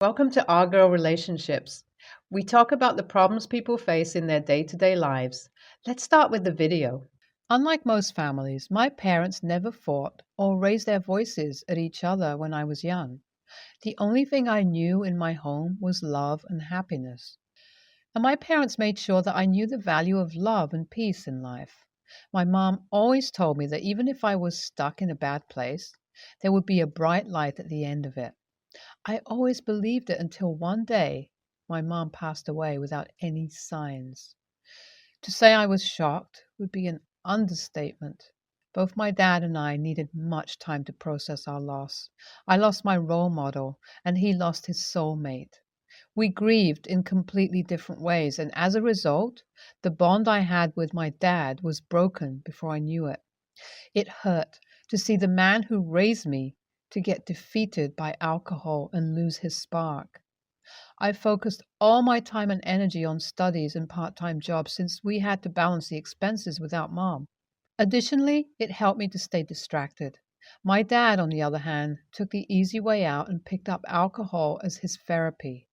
Welcome to Our Girl Relationships. We talk about the problems people face in their day to day lives. Let's start with the video. Unlike most families, my parents never fought or raised their voices at each other when I was young. The only thing I knew in my home was love and happiness. And my parents made sure that I knew the value of love and peace in life. My mom always told me that even if I was stuck in a bad place, there would be a bright light at the end of it. I always believed it until one day my mom passed away without any signs. To say I was shocked would be an understatement. Both my dad and I needed much time to process our loss. I lost my role model, and he lost his soulmate. We grieved in completely different ways, and as a result, the bond I had with my dad was broken before I knew it. It hurt to see the man who raised me to get defeated by alcohol and lose his spark. I focused all my time and energy on studies and part time jobs since we had to balance the expenses without mom. Additionally, it helped me to stay distracted. My dad, on the other hand, took the easy way out and picked up alcohol as his therapy.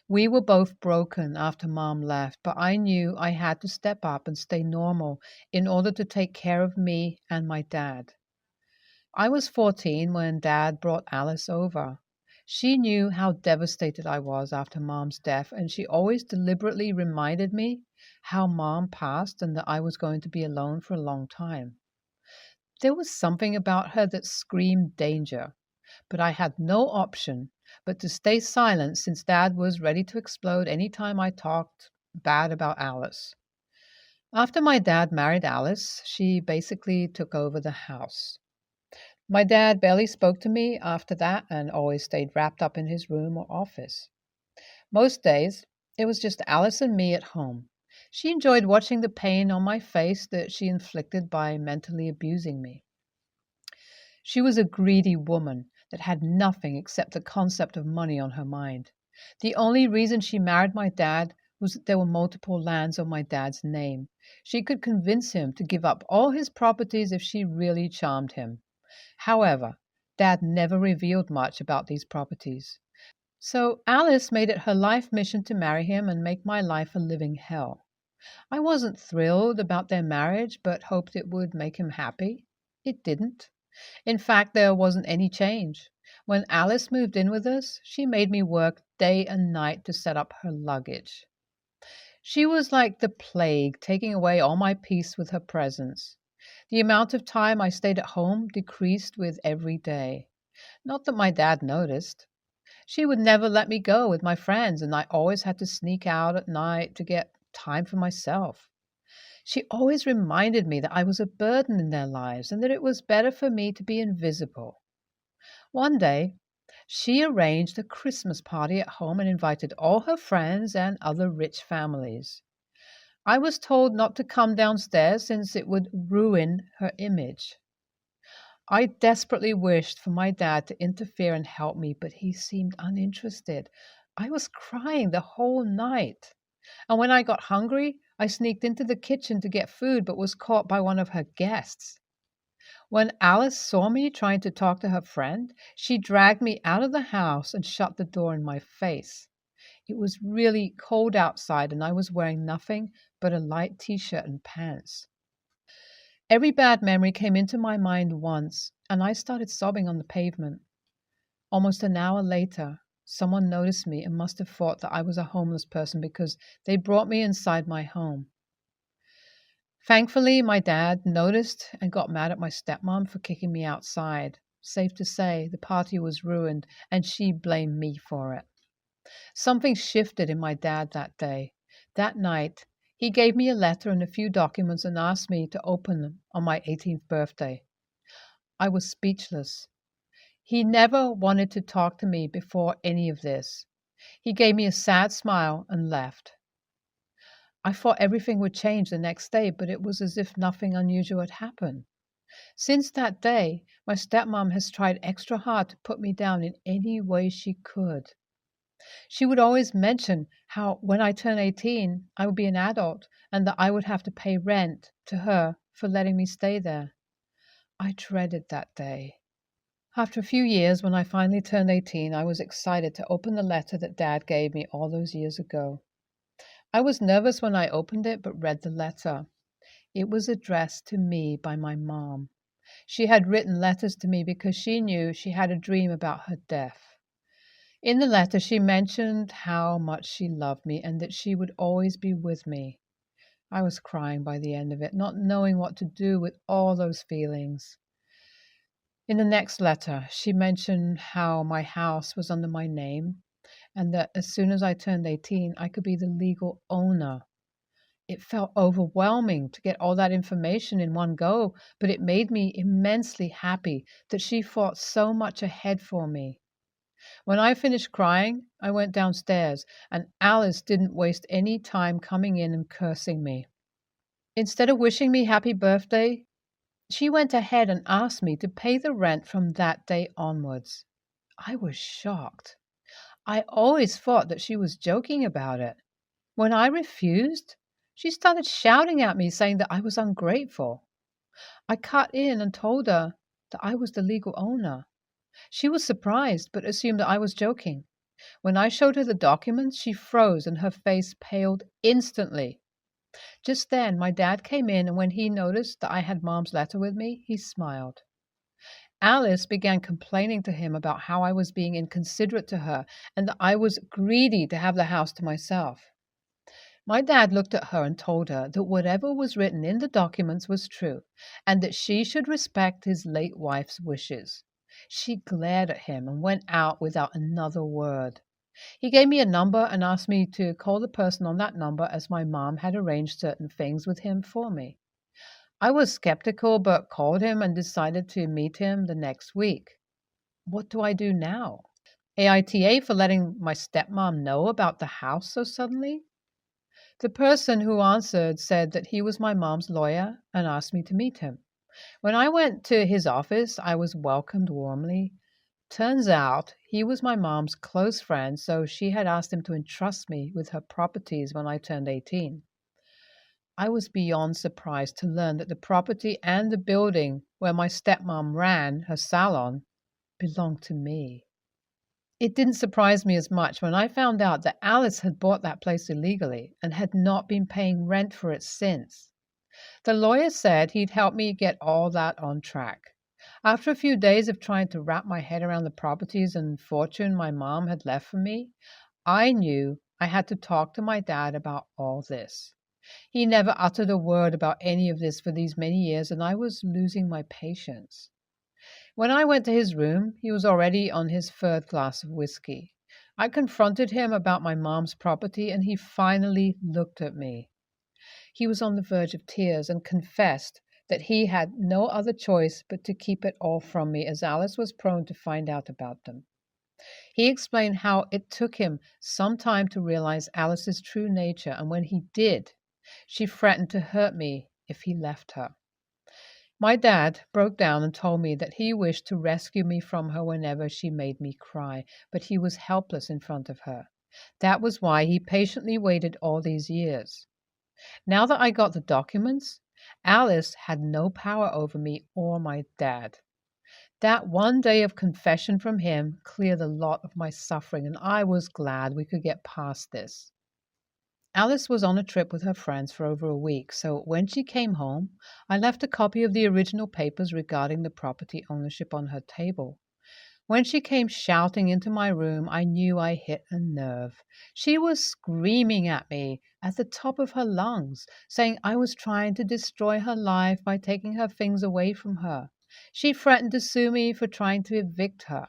We were both broken after mom left, but I knew I had to step up and stay normal in order to take care of me and my dad. I was 14 when dad brought Alice over. She knew how devastated I was after mom's death, and she always deliberately reminded me how mom passed and that I was going to be alone for a long time. There was something about her that screamed danger, but I had no option but to stay silent since dad was ready to explode any time I talked bad about Alice. After my dad married Alice, she basically took over the house. My dad barely spoke to me after that and always stayed wrapped up in his room or office. Most days, it was just Alice and me at home. She enjoyed watching the pain on my face that she inflicted by mentally abusing me. She was a greedy woman that had nothing except the concept of money on her mind. The only reason she married my dad was that there were multiple lands on my dad's name. She could convince him to give up all his properties if she really charmed him. However, dad never revealed much about these properties. So Alice made it her life mission to marry him and make my life a living hell. I wasn't thrilled about their marriage, but hoped it would make him happy. It didn't. In fact, there wasn't any change. When Alice moved in with us, she made me work day and night to set up her luggage. She was like the plague, taking away all my peace with her presence. The amount of time I stayed at home decreased with every day. Not that my dad noticed. She would never let me go with my friends, and I always had to sneak out at night to get time for myself. She always reminded me that I was a burden in their lives and that it was better for me to be invisible. One day, she arranged a Christmas party at home and invited all her friends and other rich families. I was told not to come downstairs since it would ruin her image. I desperately wished for my dad to interfere and help me, but he seemed uninterested. I was crying the whole night. And when I got hungry, I sneaked into the kitchen to get food, but was caught by one of her guests. When Alice saw me trying to talk to her friend, she dragged me out of the house and shut the door in my face. It was really cold outside, and I was wearing nothing but a light t-shirt and pants. Every bad memory came into my mind once, and I started sobbing on the pavement. Almost an hour later, someone noticed me and must have thought that I was a homeless person because they brought me inside my home. Thankfully, my dad noticed and got mad at my stepmom for kicking me outside. Safe to say, the party was ruined, and she blamed me for it. Something shifted in my dad that day. That night, he gave me a letter and a few documents and asked me to open them on my 18th birthday. I was speechless. He never wanted to talk to me before any of this. He gave me a sad smile and left. I thought everything would change the next day, but it was as if nothing unusual had happened. Since that day, my stepmom has tried extra hard to put me down in any way she could. She would always mention how when I turned 18, I would be an adult and that I would have to pay rent to her for letting me stay there. I dreaded that day. After a few years, when I finally turned 18, I was excited to open the letter that Dad gave me all those years ago. I was nervous when I opened it, but read the letter. It was addressed to me by my mom. She had written letters to me because she knew she had a dream about her death. In the letter, she mentioned how much she loved me and that she would always be with me. I was crying by the end of it, not knowing what to do with all those feelings. In the next letter, she mentioned how my house was under my name and that as soon as I turned 18, I could be the legal owner. It felt overwhelming to get all that information in one go, but it made me immensely happy that she fought so much ahead for me. When I finished crying, I went downstairs, and Alice didn't waste any time coming in and cursing me. Instead of wishing me happy birthday, she went ahead and asked me to pay the rent from that day onwards. I was shocked. I always thought that she was joking about it. When I refused, she started shouting at me, saying that I was ungrateful. I cut in and told her that I was the legal owner. She was surprised, but assumed that I was joking. When I showed her the documents, she froze and her face paled instantly. Just then, my dad came in, and when he noticed that I had Mom's letter with me, he smiled. Alice began complaining to him about how I was being inconsiderate to her and that I was greedy to have the house to myself. My dad looked at her and told her that whatever was written in the documents was true and that she should respect his late wife's wishes. She glared at him and went out without another word. He gave me a number and asked me to call the person on that number as my mom had arranged certain things with him for me. I was skeptical but called him and decided to meet him the next week. What do I do now? AITA for letting my stepmom know about the house so suddenly? The person who answered said that he was my mom's lawyer and asked me to meet him. When I went to his office, I was welcomed warmly. Turns out he was my mom's close friend, so she had asked him to entrust me with her properties when I turned 18. I was beyond surprised to learn that the property and the building where my stepmom ran her salon belonged to me. It didn't surprise me as much when I found out that Alice had bought that place illegally and had not been paying rent for it since. The lawyer said he'd help me get all that on track. After a few days of trying to wrap my head around the properties and fortune my mom had left for me, I knew I had to talk to my dad about all this. He never uttered a word about any of this for these many years, and I was losing my patience. When I went to his room, he was already on his third glass of whiskey. I confronted him about my mom's property, and he finally looked at me. He was on the verge of tears and confessed that he had no other choice but to keep it all from me, as Alice was prone to find out about them. He explained how it took him some time to realize Alice's true nature, and when he did, she threatened to hurt me if he left her. My dad broke down and told me that he wished to rescue me from her whenever she made me cry, but he was helpless in front of her. That was why he patiently waited all these years. Now that I got the documents, Alice had no power over me or my dad. That one day of confession from him cleared a lot of my suffering, and I was glad we could get past this. Alice was on a trip with her friends for over a week, so when she came home, I left a copy of the original papers regarding the property ownership on her table. When she came shouting into my room, I knew I hit a nerve. She was screaming at me at the top of her lungs, saying I was trying to destroy her life by taking her things away from her. She threatened to sue me for trying to evict her.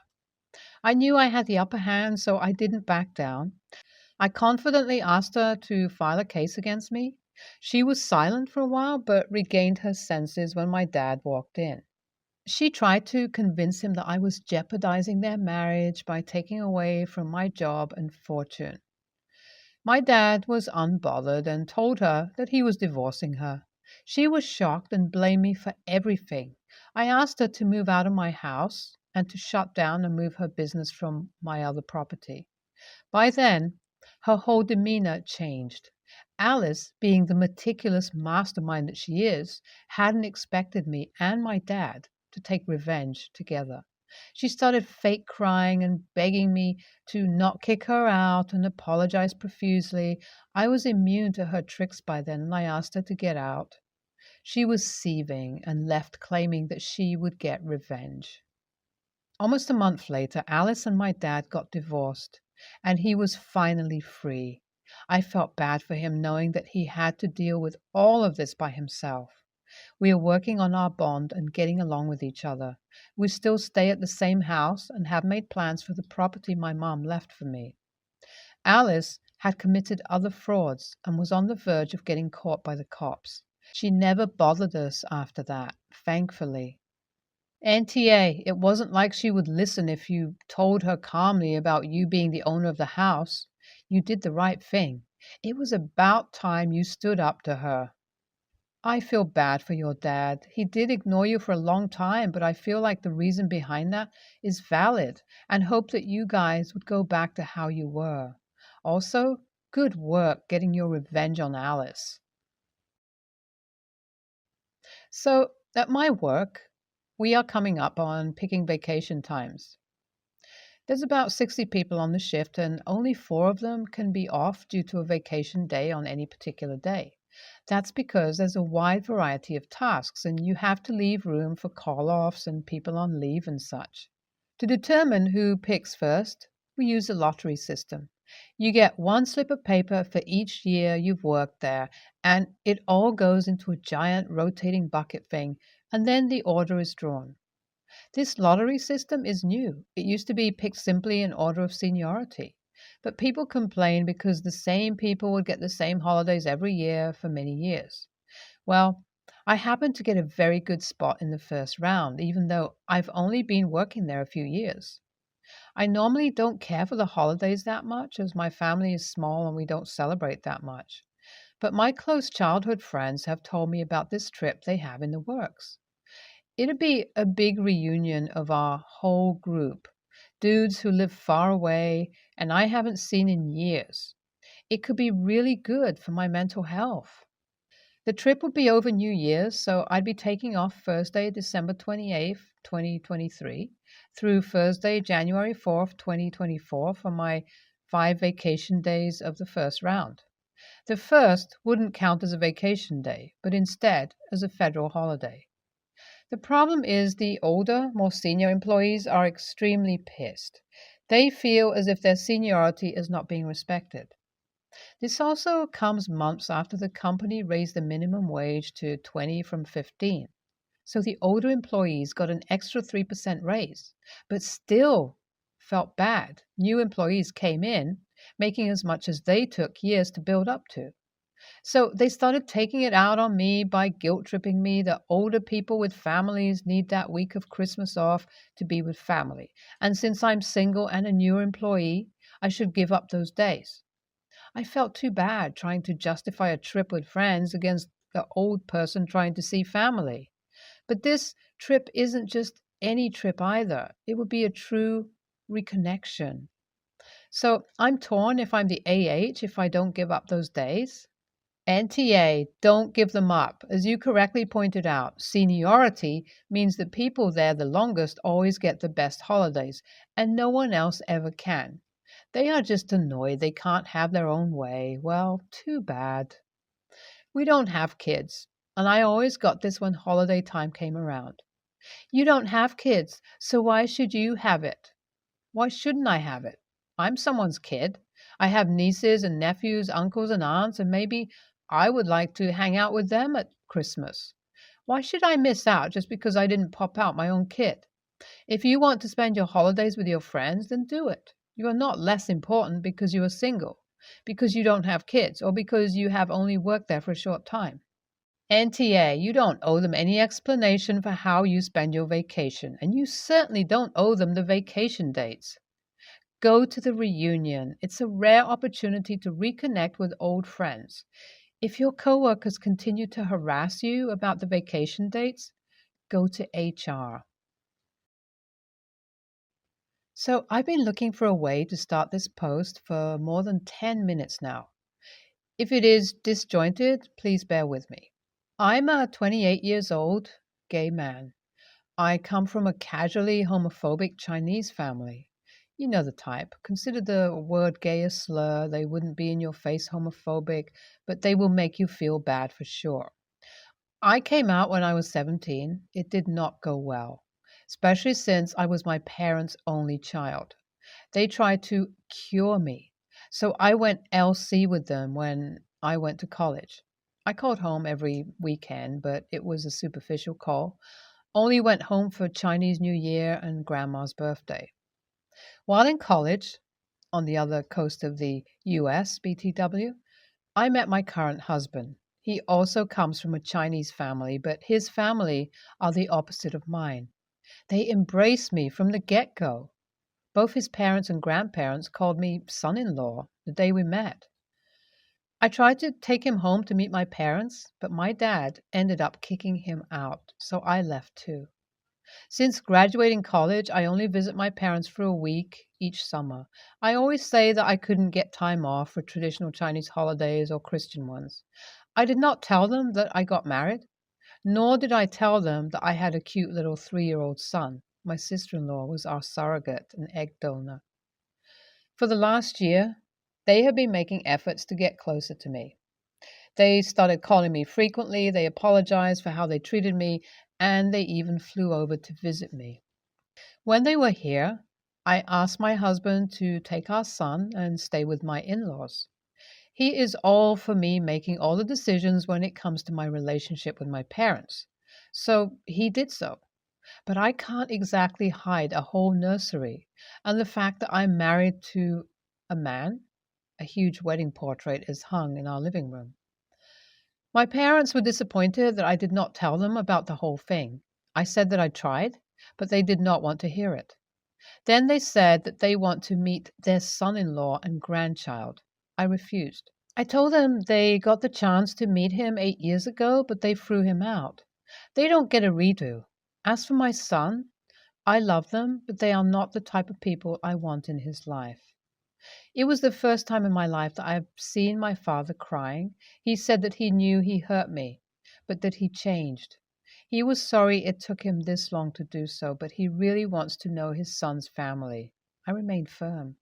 I knew I had the upper hand, so I didn't back down. I confidently asked her to file a case against me. She was silent for a while, but regained her senses when my dad walked in. She tried to convince him that I was jeopardizing their marriage by taking away from my job and fortune. My dad was unbothered and told her that he was divorcing her. She was shocked and blamed me for everything. I asked her to move out of my house and to shut down and move her business from my other property. By then, her whole demeanor changed. Alice, being the meticulous mastermind that she is, hadn't expected me and my dad to take revenge together. She started fake crying and begging me to not kick her out and apologize profusely. I was immune to her tricks by then, and I asked her to get out. She was seething and left claiming that she would get revenge. Almost a month later, Alice and my dad got divorced, and he was finally free. I felt bad for him knowing that he had to deal with all of this by himself. We are working on our bond and getting along with each other. We still stay at the same house and have made plans for the property my mom left for me. Alice had committed other frauds and was on the verge of getting caught by the cops. She never bothered us after that, thankfully. Auntie A, it wasn't like she would listen if you told her calmly about you being the owner of the house. You did the right thing. It was about time you stood up to her. I feel bad for your dad. He did ignore you for a long time, but I feel like the reason behind that is valid and hope that you guys would go back to how you were. Also, good work getting your revenge on Alice. So, at my work, we are coming up on picking vacation times. There's about 60 people on the shift, and only 4 of them can be off due to a vacation day on any particular day. That's because there's a wide variety of tasks, and you have to leave room for call offs and people on leave and such. To determine who picks first, we use a lottery system. You get 1 slip of paper for each year you've worked there, and it all goes into a giant rotating bucket thing, and then the order is drawn. This lottery system is new. It used to be picked simply in order of seniority. But people complained because the same people would get the same holidays every year for many years. Well, I happened to get a very good spot in the first round, even though I've only been working there a few years. I normally don't care for the holidays that much, as my family is small and we don't celebrate that much. But my close childhood friends have told me about this trip they have in the works. It'd be a big reunion of our whole group, dudes who live far away and I haven't seen in years. It could be really good for my mental health. The trip would be over New Year's, so I'd be taking off Thursday, December 28th, 2023, through Thursday, January 4th, 2024, for my 5 vacation days of the first round. The first wouldn't count as a vacation day, but instead as a federal holiday. The problem is the older, more senior employees are extremely pissed. They feel as if their seniority is not being respected. This also comes months after the company raised the minimum wage to 20 from 15. So the older employees got an extra 3% raise, but still felt bad. New employees came in, making as much as they took years to build up to. So they started taking it out on me by guilt-tripping me that older people with families need that week of Christmas off to be with family. And since I'm single and a newer employee, I should give up those days. I felt too bad trying to justify a trip with friends against the old person trying to see family. But this trip isn't just any trip either. It would be a true reconnection. So I'm torn if I'm the if I don't give up those days. NTA, don't give them up. As you correctly pointed out, seniority means that people there the longest always get the best holidays, and no one else ever can. They are just annoyed they can't have their own way. Well, too bad. We don't have kids, and I always got this when holiday time came around. You don't have kids, so why should you have it? Why shouldn't I have it? I'm someone's kid. I have nieces and nephews, uncles and aunts, and maybe I would like to hang out with them at Christmas. Why should I miss out just because I didn't pop out my own kid? If you want to spend your holidays with your friends, then do it. You are not less important because you are single, because you don't have kids, or because you have only worked there for a short time. NTA, you don't owe them any explanation for how you spend your vacation, and you certainly don't owe them the vacation dates. Go to the reunion. It's a rare opportunity to reconnect with old friends. If your coworkers continue to harass you about the vacation dates, go to HR. So I've been looking for a way to start this post for more than 10 minutes now. If it is disjointed, please bear with me. I'm a 28 years old gay man. I come from a casually homophobic Chinese family. You know the type. Consider the word gay a slur. They wouldn't be in your face homophobic, but they will make you feel bad for sure. I came out when I was 17. It did not go well, especially since I was my parents' only child. They tried to cure me. So I went LC with them when I went to college. I called home every weekend, but it was a superficial call. Only went home for Chinese New Year and Grandma's birthday. While in college, on the other coast of the US, BTW, I met my current husband. He also comes from a Chinese family, but his family are the opposite of mine. They embraced me from the get go. Both his parents and grandparents called me son in law the day we met. I tried to take him home to meet my parents, but my dad ended up kicking him out, so I left too. Since graduating college, I only visit my parents for a week each summer. I always say that I couldn't get time off for traditional Chinese holidays or Christian ones. I did not tell them that I got married, nor did I tell them that I had a cute little 3-year-old son. My sister in law was our surrogate and egg donor. For the last year, they have been making efforts to get closer to me. They started calling me frequently, they apologized for how they treated me, and they even flew over to visit me. When they were here, I asked my husband to take our son and stay with my in laws. He is all for me making all the decisions when it comes to my relationship with my parents. So he did so. But I can't exactly hide a whole nursery and the fact that I'm married to a man. A huge wedding portrait is hung in our living room. My parents were disappointed that I did not tell them about the whole thing. I said that I tried, but they did not want to hear it. Then they said that they want to meet their son in law and grandchild. I refused. I told them they got the chance to meet him 8 years ago, but they threw him out. They don't get a redo. As for my son, I love them, but they are not the type of people I want in his life. It was the first time in my life that I have seen my father crying. He said that he knew he hurt me, but that he changed. He was sorry it took him this long to do so, but he really wants to know his son's family. I remained firm.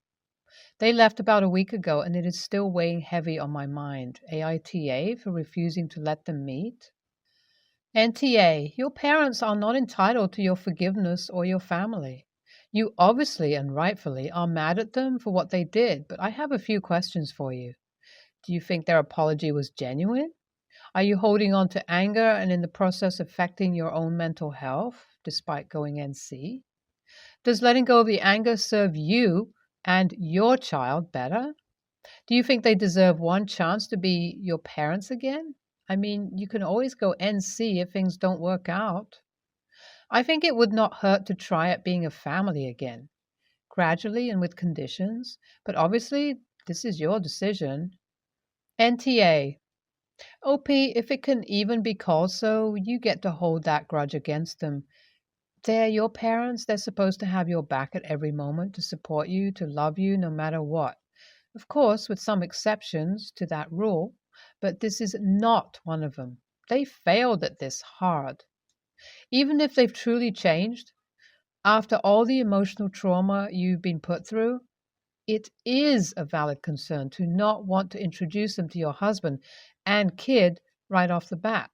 They left about a week ago, and it is still weighing heavy on my mind. AITA for refusing to let them meet? NTA, your parents are not entitled to your forgiveness or your family. You obviously and rightfully are mad at them for what they did, but I have a few questions for you. Do you think their apology was genuine? Are you holding on to anger and in the process affecting your own mental health despite going NC? Does letting go of the anger serve you and your child better? Do you think they deserve one chance to be your parents again? I mean, you can always go NC if things don't work out. I think it would not hurt to try at being a family again, gradually and with conditions, but obviously this is your decision. NTA. OP, if it can even be called so, you get to hold that grudge against them. They're your parents. They're supposed to have your back at every moment, to support you, to love you no matter what. Of course, with some exceptions to that rule, but this is not one of them. They failed at this hard. Even if they've truly changed, after all the emotional trauma you've been put through, it is a valid concern to not want to introduce them to your husband and kid right off the bat.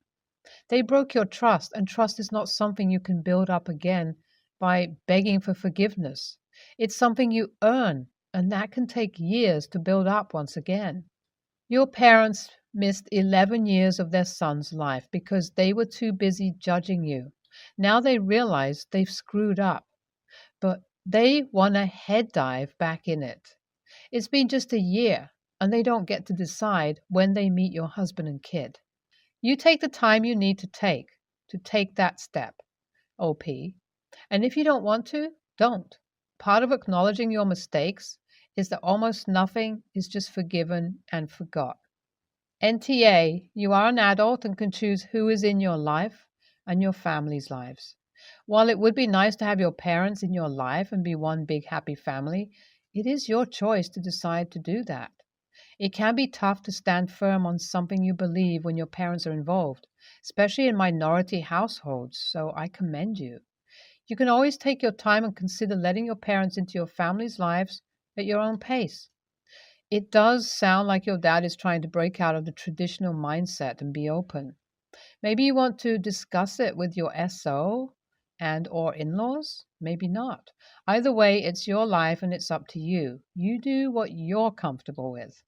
They broke your trust, and trust is not something you can build up again by begging for forgiveness. It's something you earn, and that can take years to build up once again. Your parents missed 11 years of their son's life because they were too busy judging you. Now they realize they've screwed up, but they want to head dive back in it. It's been just a year, and they don't get to decide when they meet your husband and kid. You take the time you need to take that step, OP. And if you don't want to, don't. Part of acknowledging your mistakes is that almost nothing is just forgiven and forgot. NTA, you are an adult and can choose who is in your life and your family's lives. While it would be nice to have your parents in your life and be one big happy family, it is your choice to decide to do that. It can be tough to stand firm on something you believe when your parents are involved, especially in minority households, so I commend you. You can always take your time and consider letting your parents into your family's lives at your own pace. It does sound like your dad is trying to break out of the traditional mindset and be open. Maybe you want to discuss it with your SO and or in-laws, maybe not. Either way, it's your life and it's up to you. You do what you're comfortable with.